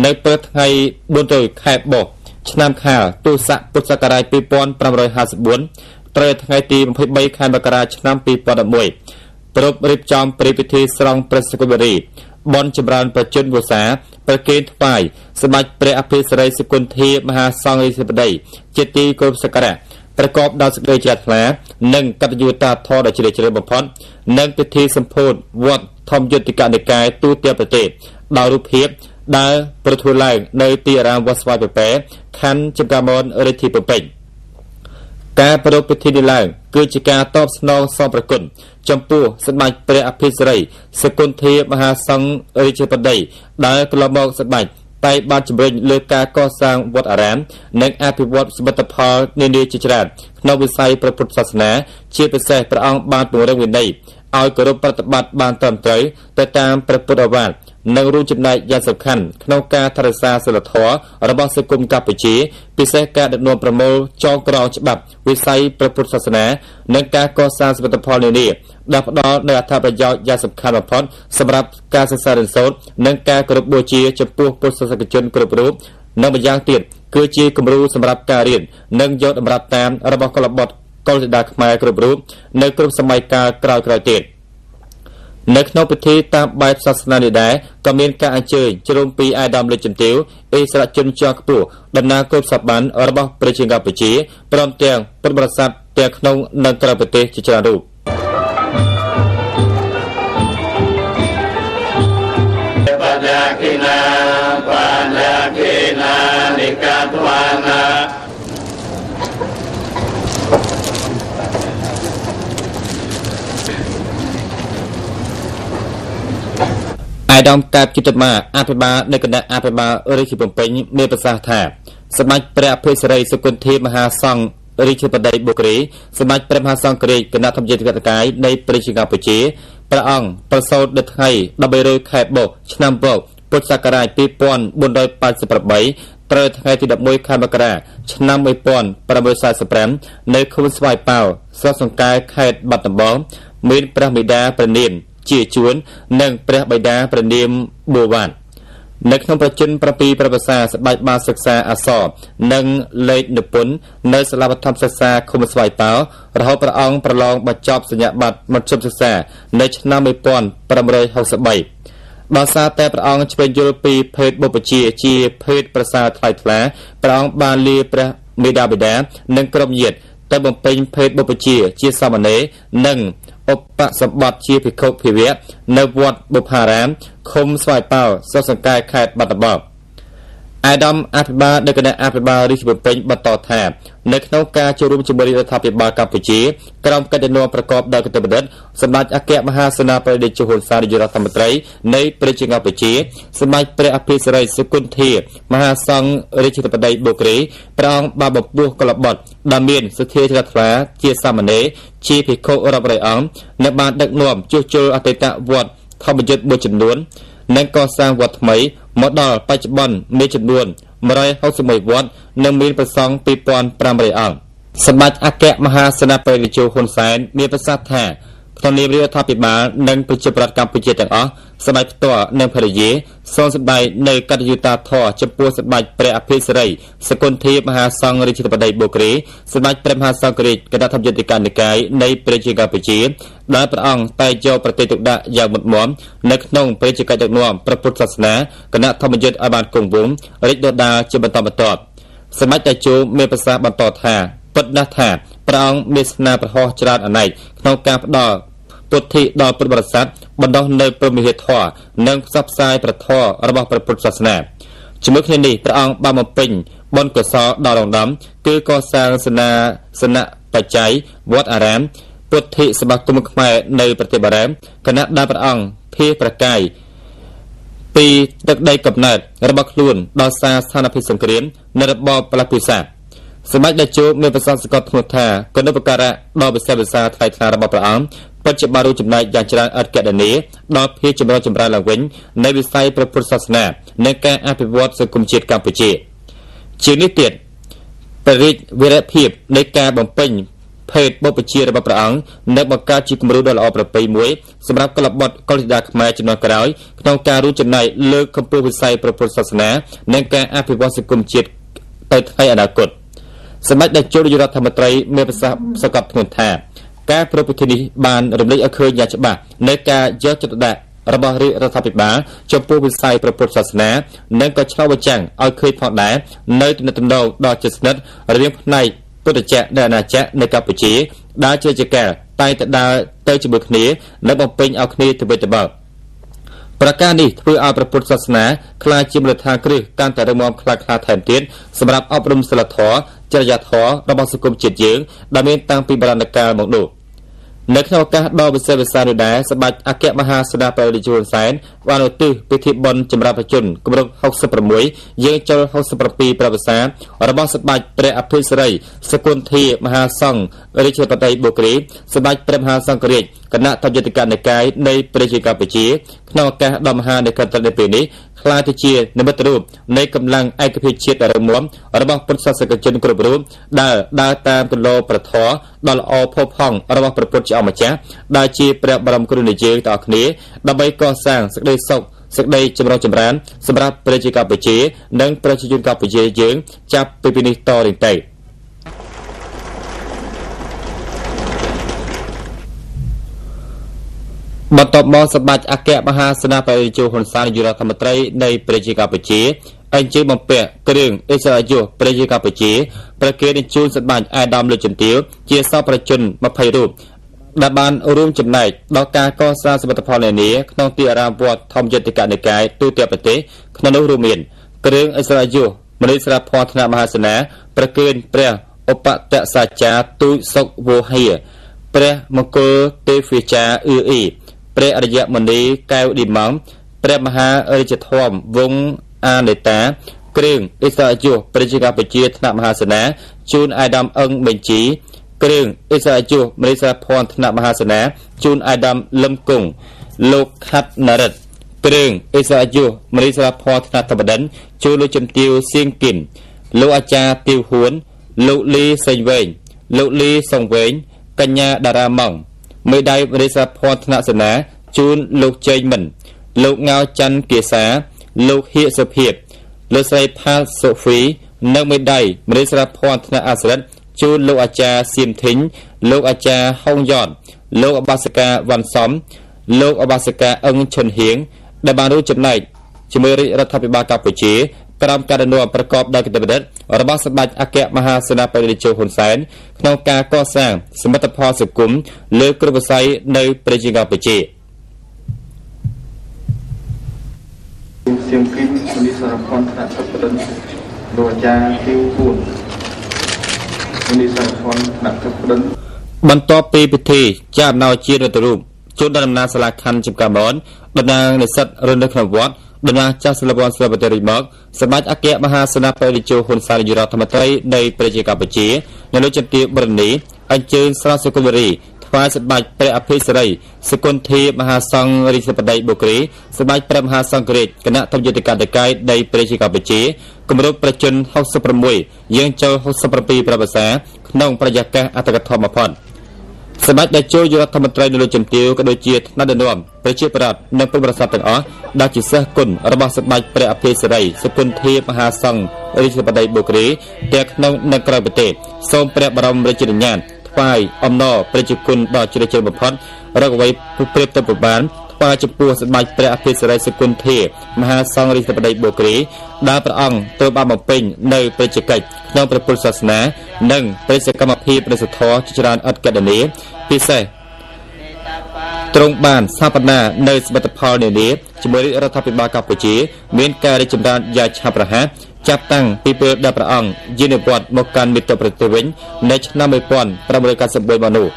នៅព្រឹកថ្ងៃ4ខែបោះឆ្នាំខាលទស័កពុទ្ធសករាជ2554ត្រូវថ្ងៃទី23ខែមករាឆ្នាំ2011ប្រពរៀបចំព្រះពិធីស្រង់ព្រះសុគវរីបនចម្រើនប្រជជនវសាប្រគេនថ្វាយសម្ដេចព្រះអភិសិរិយសុគន្ធាមហាសង្ឃរាជបតីជាទីគោរពសក្ការៈប្រកបដោយសេចក្តីជ្រះថ្លានិងកតញ្ញូតាធម៌ដ៏ជ្រាលជ្រៅបំផុតនិងពិធីសម្ពោធវត្តធម្មយុត្តិកនិកាយទូទាំងប្រទេសដោយរូបភាពដែលប្រធ្វើឡើងនៅទីអារាមវត្តស្វាយពពែខណ្ឌចំការមនរាជធានីភ្នំពេញការប្រារព្ធពិធីនេះឡើងគឺជាការតបស្នងសងព្រះគុណចំពោះសម្ដេចព្រះអភិសិរិយសុគន្ធាមហាសង្ឃរាជបតីដែលកន្លងមកសម្ដេចតែបានជំរុញលើការកសាងវត្តអារាមនិងអភិវឌ្ឍសមិទ្ធផលនានាជាច្រើនក្នុងវិស័យព្រះពុទ្ធសាសនាជាពិសេសព្រះអង្គបានពង្រឹងវិន័យឲ្យគោរពប្រតិបត្តិបានត្រឹមត្រូវទៅតាមព្រះពុទ្ធអាវាទនិងរួមចំណែកយ៉ាងសំខាន់ក្នុងការថែរក្សាសីលធម៌របស់សង្គមកម្ពុជាពិសេសការដឹកនាំប្រមូលចងក្រងច្បាប់វិស័យព្រះពុទ្ធសាសនានិងការកសាងសមិទ្ធផលនានាដែលផ្ដល់នូវអត្ថប្រយោជន៍យ៉ាងសំខាន់បំផុតសម្រាប់ការសិក្សារៀនសូត្រនិងការគោរពបូជាចំពោះពុទ្ធសាសនិកជនគ្រប់រូបនិងម្យ៉ាងទៀតគឺជាគំរូសម្រាប់ការរៀននិងយកតម្រាប់តាមរបស់កុលបុត្រកុលធីតាខ្មែរគ្រប់រូបនៅគ្រប់សម័យកាលក្រោយៗទៀតនៅក្នុងពិធីតាមបែបសាសនានេះដែរក៏មានការអញ្ជើញជ្រុំពីអាយដាមលេខជំទាវអេសរជនជាន់ខ្ពស់ដំណើរគោលសបានរបស់ប្រជាកម្ពុជាព្រមទាំងពុទ្ធបរិស័ទទាំងក្នុងនិងក្រៅប្រទេសជាច្រើនរូបអាយដាមកាបចិត្តមាអភិបាលនៃគណៈអភិបាលរាជធានីភ្នំពេញមានប្រសាសន៍ថាសម្ដេចព្រះអភិសិរិយសុគន្ធាមហាសង្ឃរាជបតីបុគ្គលសម្ដេចព្រះមហាសង្ឃរាជគណៈធម្មយុត្តិកាយនៃប្រជាកម្ពុជាព្រះអង្គប្រសូតនៅថ្ងៃ13ខែបោះឆ្នាំពុទ្ធសករាជ2488ត្រូវថ្ងៃទី11ខែមករាឆ្នាំ1945នៅខុនស្វាយប៉ាវស្រុកសង្កែខេត្តបាត់ដំបងមានព្រះបិតាព្រះនាមជាជួននិងព្រះបិតាព្រះនាមបួវ៉ាន់នៅក្នុងប្រជជន7ព្រះភាសាស្បែកបានសិក្សាអក្សរនិងលេខនិពន្ធនៅសាលាបឋមសិក្សាឃុំស្វាយប៉ាវរហូតព្រះអង្គប្រឡងបញ្ចប់សញ្ញាបត្រមធ្យមសិក្សានៅឆ្នាំ1563ដោយសារតែព្រះអង្គឆ្វេងយល់ពីភេទបុព្វជិជាភេទប្រសើរថ្លៃថ្លាព្រះអង្គបានលាព្រះមេដាបិតានិងក្រុមញាតិទៅបំពេញភេទបុព្វជិជាសាមណេរនិងឧបសម្បត្តិជាភិក្ខុភិរៈនៅវត្តបុប្ផារាមឃុំស្វាយប៉ាវស្រុកសង្កែខេត្តបាត់ដំបងអាយដាមអភិបាលនៃគណៈអភិបាលរាជធានីភ្នំពេញបន្តថានៅក្នុងការចូលរួមជាមួយរដ្ឋាភិបាលកម្ពុជាក្រោមកិត្តិយសប្រកបដោយគតិបណ្ឌិតសម្ដេចអគ្គមហាសេនាបតីហ៊ុនសែននាយករដ្ឋមន្ត្រីនៃប្រជាកម្ពុជាសម្ដេចព្រះអភិសិរិយសុគន្ធាមហាសង្ឃរាជបតីបុគ្គលព្រះអង្គបានបំពោះកុលបុត្រដែលមានសទ្ធាជ្រះថ្លាជាសាមណេរជាភិក្ខុរាប់រយអង្គនិងបានដឹកនាំជួសជុលអតីតវត្តធម្មយុត្តិមួយចំនួននិងកសាងវត្តថ្មីមកដល់បច្ចុប្បន្នមានចំនួន161វត្តនិងមានព្រះសង្ឃ2500អង្គសម្ដេចអគ្គមហាសេនាបតីហ៊ុនសែនមានប្រសាសន៍ថាក្នុងនាមរដ្ឋាភិបាលនិងប្រជាប្រដ្ឋកម្ពុជាទាំងអស់សម្ដេចផ្ទាល់និងភរិយាសូមសម្ដែងនៅកតញ្ញូតាធម៌ចំពោះសម្ដេចព្រះអភិសិរិយសុគន្ធាមហាសង្ឃរាជបតីបុគ្គលសម្ដេចព្រះមហាសង្ឃរាជគណៈធម្មយុត្តិកានិកាយនៃប្រជាកម្ពុជាដែលព្រះអង្គតែងយកប្រតិទុកដាក់យ៉ាងមុតមមនៅក្នុងប្រជាកិច្ចដឹកនាំព្រះពុទ្ធសាសនាគណៈធម្មយុត្តិឲ្យបានគង់វង្សរីកដុះដាលជាបន្តបន្ទាប់សម្ដេចតេជោមានប្រសាសន៍បន្តថាពិតណាស់ថាព្រះអង្គមានស្នាប្រហោះច្រើនអនេកក្នុងការផ្ដល់ពុទ្ធិដល់ពុទ្ធបរិស័ទបណ្ដោះនៅព្រហ្មវិហារធម៌និងផ្សព្វផ្សាយព្រះធម៌របស់ព្រះពុទ្ធសាសនាជាមួយគ្នានេះព្រះអង្គបានបំពេញបុណ្យកុសលដល់រងដំគឺកសាងសនៈបច្ច័យវត្តអារាមពុទ្ធិសមាគមខ្មែរនៅប្រទេសបារាំងគណៈដែលព្រះអង្គភៀសប្រកាយពីទឹកដីកំណើតរបស់ខ្លួនដល់សារស្ថានភាពសង្គ្រាមនៅរបបផ្លាស់ពិសាសម្ដេចតេជោមានប្រសាសន៍សកត់ធ្ងន់ថាគុណូបការៈដ៏វិសេសវិសាលថ្លៃថ្លារបស់ព្រះអង្គពិតជាបានរួមចំណែកយ៉ាងច្រើនឥតកណនាដល់ភាពចម្រើនឡើងវិញនៃវិស័យព្រះពុទ្ធសាសនានិងការអភិវឌ្ឍសង្គមជាតិកម្ពុជាជានេះទៀតព្រះរាជវីរភាពនៃការបំពេញ ភេទបុព្វជារបស់ព្រះអង្គនៅបង្កើតជាគំរូដ៏ល្អប្រពៃមួយសម្រាប់កលបុត្រកុលធីតាខ្មែរជំនាន់ក្រោយក្នុងការរួមចំណែកលើកកម្ពស់វិស័យព្រះពុទ្ធសាសនានិងការអភិវឌ្ឍសង្គមជាតិទៅថ្ងៃអនាគតសម្ដេចតេជោនាយករដ្ឋមន្ត្រីមានប្រសាសន៍សកត់ធ្ងន់ថាការប្រពៃនេះបានរំលេចឲ្យឃើញយ៉ាងច្បាស់នៃការយកចិត្តទុកដាក់របស់រាជរដ្ឋាភិបាលចំពោះវិស័យព្រះពុទ្ធសាសនានិងក៏ឆ្លុះបញ្ចាំងឲ្យឃើញផងដែរនៅទំនាក់ទំនងដ៏ជិតស្និទ្ធរវាងផ្នែកពុទ្ធចក្រនិងអាណាចក្រនៅកម្ពុជាដែលជាកិច្ចការតែងតែដើរទៅជាមួយគ្នានិងបំពេញឲ្យគ្នាទៅវិញទៅមកប្រការនេះធ្វើឲ្យព្រះពុទ្ធសាសនាក្លាយជាមូលដ្ឋានគ្រឹះកាន់តែរឹងមាំខ្លាំងក្លាថែមទៀតសម្រាប់អប់រំសីលធម៌ចរិយាធម៌របស់សង្គមជាតិយើងដែលមានតាំងពីបុរាណកាលមកនោះនៅក្នុងឱកាសដ៏វិសេសវិសាលនេះដែរសម្ដេចអគ្គមហាសេនាបតីជួនសែនបានឧទ្ទិសពិធីបុណ្យចម្រើនជនគម្រប់66យើងចូល67ប្រវត្តិសាស្ត្ររបស់សម្ដេចព្រះអភិសិរិយសកុន្ធាមហាសង្ឃរាជបតីបូក្រីសម្ដេចព្រះមហាសង្ឃរាជគណៈតយុត្តកនិកាយនៃប្រជាកម្ពុជាក្នុងឱកាសដ៏មហានៃកិត្តិយសពេលនេះខ្លាយទៅជានិមិត្តរូបនៃកម្លាំងឯកភាពជាតិដ៏រឹងមាំរបស់ពុទ្ធសាសនិកជនគ្រប់រូបដែលដើរតាមគន្លងព្រះធម៌ដ៏ល្អផូរផង់របស់ព្រះពុទ្ធជាម្ចាស់ដែលជាព្រះបរមគ្រូនៃយើងទាំងអស់គ្នាដើម្បីកសាងសេចក្តីសុខសេចក្តីចម្រុងចម្រើនសម្រាប់ប្រជាកម្ពុជានិងប្រជាជនកម្ពុជាយើងចាប់ពីពេលនេះតរៀងទៅបន្ទាប់មកសម្ដេចអគ្គមហាសេនាបតីជួហ៊ុនសែននាយករដ្ឋមន្ត្រីនៃប្រជាកម្ពុជាអញ្ជើញបំពាក់គ្រឿងឥស្សរិយយសប្រជាកម្ពុជាប្រគេនជូនសម្ដេចអាដាមលើជំទាវជាសពប្រជាជន20រូបដែលបានរួមចំណែកដល់ការកសាងសមិទ្ធផលនានាក្នុងទីអារាមវត្តធម្មយុត្តិកនិកាយទូទាំងប្រទេសក្នុងនោះរួមមានគ្រឿងឥស្សរិយយសមនីស្រាភ័ណ្ឌថ្នាក់មហាសេនាប្រគេនព្រះឧបតសាចារទូចសុកវោហាព្រះមង្គលទេវេចាអ៊ឺអ៊ីព្រះអរិយមនីកែវឌីម៉ងព្រះមហារាជធម្មវង្សអានេតាគ្រឿងឥស្សរិយយសប្រជាកម្ពុជាថ្នាក់មហាសេនាជូនអាដាមអឹងបេញ្ជីគ្រឿងឥស្សរិយយសមនីស្រាភ័ណ្ឌថ្នាក់មហាសេនាជូនអាដាមលឹមគង់លោកខាត់នរិតគ្រឿងឥស្សរិយយសមនីស្រាភ័ណ្ឌថ្នាក់តបដិនជូនលោកជំទាវសៀងគិនលោកអាចារ្យទាវហួនលោកលីសេងវែងលោកលីសងវែងកញ្ញាតារាម៉ងមេដៃមនីស្រាភ័ណ្ឌថ្នាក់សេនាជូនលោកជេងមិនលោកងៅច័ន្ទកេសាលោកហៀកសុភិបលោកស្រីផាលសូហ្វីនៅមេដៃមនីស្រាភ័ណ្ឌថ្នាក់អសរិទ្ធជូនលោកអាចារ្យសៀមធីងលោកអាចារ្យហុងយ៉តលោកអបាសកាវ៉ាន់សំលោកអបាសកាអឹងឈុនហៀងដែលបានរួមចំណែកជាមួយរដ្ឋាភិបាលកម្ពុជាក្រោមការដឹកនាំប្រកបដោយកិត្តិយសរបស់សម្ដេចអគ្គមហាសេនាបតីជួហ៊ុនសែនក្នុងការកសាងសមិទ្ធផលសង្គមលើគ្រប់វិស័យនៅប្រជាកម្ពុជាសៀងគិនមនីសារភ័ណ្ឌថ្នាក់តបដិនលោកអាចារ្យទាវហួនមនីសារភ័ណ្ឌថ្នាក់តបដិនបន្ទាប់ពីពិធីចារអំណោយជាតិរដ្ឋរូបជួនដល់ដំណើរសាលាខណ្ឌចំការមនតំណាងនិស្សិតរស់នៅក្នុងវត្តតំណាងចាស់សិលវ័នសិលបតិរិមកសម្ដេចអគ្គមហាសេនាបតីជួហ៊ុនសែននាយករដ្ឋមន្ត្រីនៃប្រជាកម្ពុជានៅលើជំទាវបរនីអញ្ជើញស្រះសុគន្ធវរីថ្វាយសម្ដេចព្រះអភិសិរិយសកុន្ធាមហាសង្ឃរាជបតីបូក្រីសម្ដេចព្រះមហាសង្ឃរាជគណៈធម្មយុត្តិកនិកាយនៃប្រជាកម្ពុជាគម្រប់ប្រជាជន66យើងចូល67ប្រវត្តិសាស្ត្រក្នុងប្រយាករអត្តកថាបំផុតសម្ដេចតេជោនាយករដ្ឋមន្ត្រីនៅលើជំទាវក៏ដូចជាថ្នាក់ដឹកនាំប្រជាប្រដ្ឋនិងពុទ្ធបរិស័ទទាំងអស់ដែលជាសិស្សគុណរបស់សម្ដេចព្រះអភិសិរិយសកុន្ធាមហាសង្ឃរាជបតីបូក្រីទាំងក្នុងនិងក្រៅប្រទេសសូមព្រះបរមរាជញ្ញាណថ្វាយអំណរប្រជាគុណដ៏ជ្រាលជ្រៅបំផុតរកអ្វីព្រៀបទៅប្របានថ្វាយចំពោះសម្ដេចព្រះអភិសិរិយសកុន្ធាមហាសង្ឃរាជបតីបូក្រីដែលព្រះអង្គត្រូវបានបំពេញនៅប្រជាកិច្ចក្នុងព្រះពុទ្ធសាសនានិងព្រះសកម្មភាពព្រះសទ្ធរជាច្រើនអត់កដនីពិសេសទ្រង់បានស្ថាបនានៅសមិទ្ធផលនានាជាមួយរដ្ឋាភិបាលកម្ពុជាមានការរីកចម្រើនយ៉ាងឆាប់រហ័សចាប់តាំងពីពេលដែលព្រះអង្គយានិវត្តន៍មកកាន់មាតុប្រទេសវិញនៅឆ្នាំ1994មកនោះ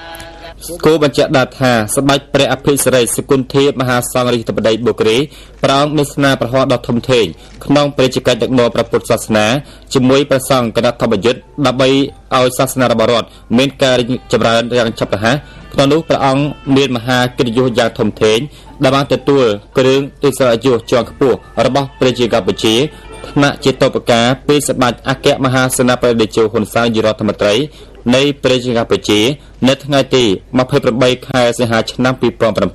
គោបញ្ជាក់ដាក់ថាសម្ដេចព្រះអភិសិរិយសកុន្ធាមហាសង្ឃរាជបតីបូក្រីព្រះអង្គមានស្នាប្រហោះដ៏ធំធេងក្នុងប្រជាកិច្ចដឹកនាំព្រះពុទ្ធសាសនាជាមួយព្រះសង្ឃគណៈធម្មយុត្តដើម្បីឲ្យសាសនារបស់រដ្ឋមានការចម្រើនយ៉ាងឆាប់រហ័សក្នុងនោះព្រះអង្គមានមហាកិត្តិយសយ៉ាងធំធេងដែលបានទទួលគ្រឿងឥស្សរិយយសជាន់ខ្ពស់របស់ប្រជាកម្ពុជាថ្នាក់ជាតបការពីសម្ដេចអគ្គមហាសេនាបតីជួហ៊ុនសែននាយករដ្ឋមន្ត្រី នៃប្រជាកម្ពុជានៅថ្ងៃទី28ខែសីហាឆ្នាំ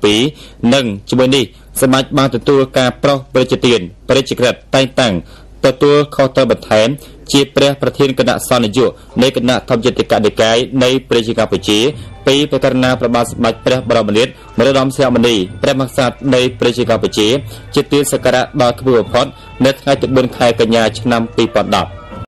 2007និងជាមួយនេះសម្ដេចបានទទួលការប្រោសប្រជាទានប្រជាក្រិតតែងតាំងទទួលខុសត្រូវបន្ថែមជាព្រះប្រធានគណៈសន្និយុនៃគណៈធម្មយុត្តិកនិកាយនៃប្រជាកម្ពុជាពីប្រកាសណាព្រះបាទសម្ដេចព្រះបរមនាថនរោត្តមសីហមុនីព្រះមហាក្សត្រនៃប្រជាកម្ពុជាជាទីសក្ការៈដ៏ខ្ពស់បំផុតនៅថ្ងៃទី4ខែកញ្ញាឆ្នាំ2010